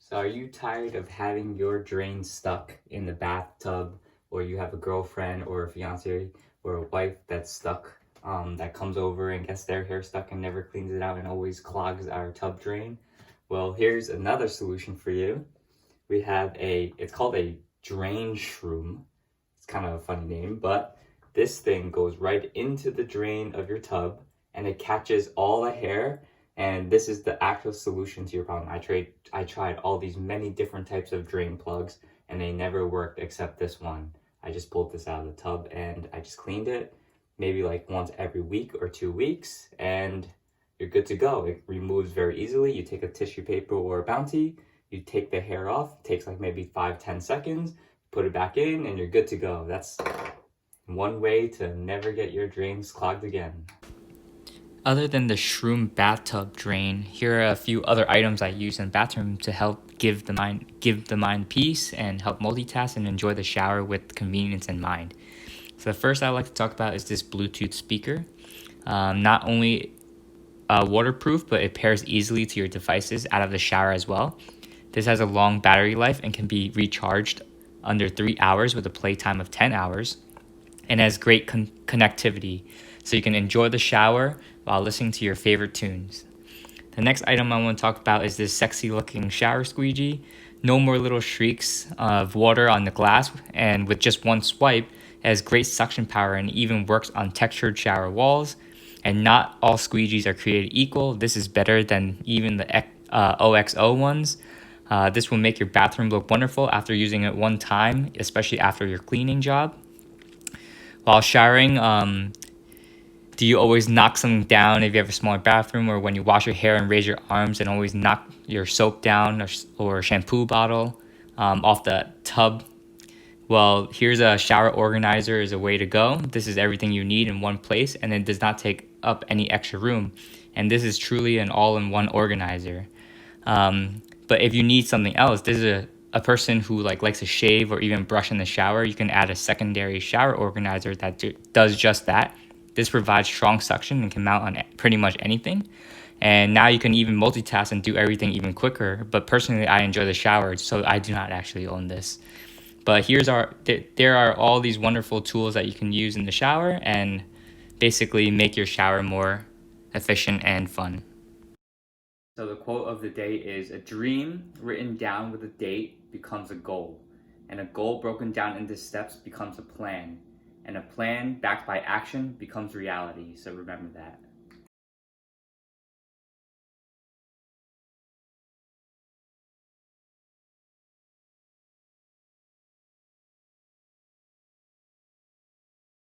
So are you tired of having your drain stuck in the bathtub, or you have a girlfriend or a fiance or a wife that's stuck, that comes over and gets their hair stuck and never cleans it out and always clogs our tub drain? Well, here's another solution for you. It's called a drain shroom. It's kind of a funny name, but this thing goes right into the drain of your tub and it catches all the hair. And this is the actual solution to your problem. I tried all these many different types of drain plugs and they never worked except this one. I just pulled this out of the tub and I just cleaned it maybe like once every week or 2 weeks, and you're good to go. It removes very easily. You take a tissue paper or a Bounty, you take the hair off, it takes like maybe 5-10 seconds, put it back in, and you're good to go. That's one way to never get your drains clogged again. Other than the shroom bathtub drain, here are a few other items I use in the bathroom to help give the mind peace and help multitask and enjoy the shower with convenience in mind. So the first I like to talk about is this Bluetooth speaker. Not only waterproof, but it pairs easily to your devices out of the shower as well. This has a long battery life and can be recharged under 3 hours with a playtime of 10 hours, and has great connectivity, so you can enjoy the shower while listening to your favorite tunes. The next item I want to talk about is this sexy looking shower squeegee. No more little shrieks of water on the glass, and with just one swipe, it has great suction power and even works on textured shower walls. And not all squeegees are created equal. This is better than even the OXO ones. This will make your bathroom look wonderful after using it one time, especially after your cleaning job. While showering, do you always knock something down if you have a smaller bathroom, or when you wash your hair and raise your arms and always knock your soap down or shampoo bottle off the tub? Well, here's a shower organizer is a way to go. This is everything you need in one place, and it does not take up any extra room. And this is truly an all-in-one organizer. But if you need something else, this is a person who likes to shave or even brush in the shower, you can add a secondary shower organizer that does just that. This provides strong suction and can mount on pretty much anything. And now you can even multitask and do everything even quicker. But personally, I enjoy the shower, so I do not actually own this. But there are all these wonderful tools that you can use in the shower and basically make your shower more efficient and fun. So the quote of the day is, "A dream written down with a date becomes a goal, and a goal broken down into steps becomes a plan, and a plan backed by action becomes reality." So remember that.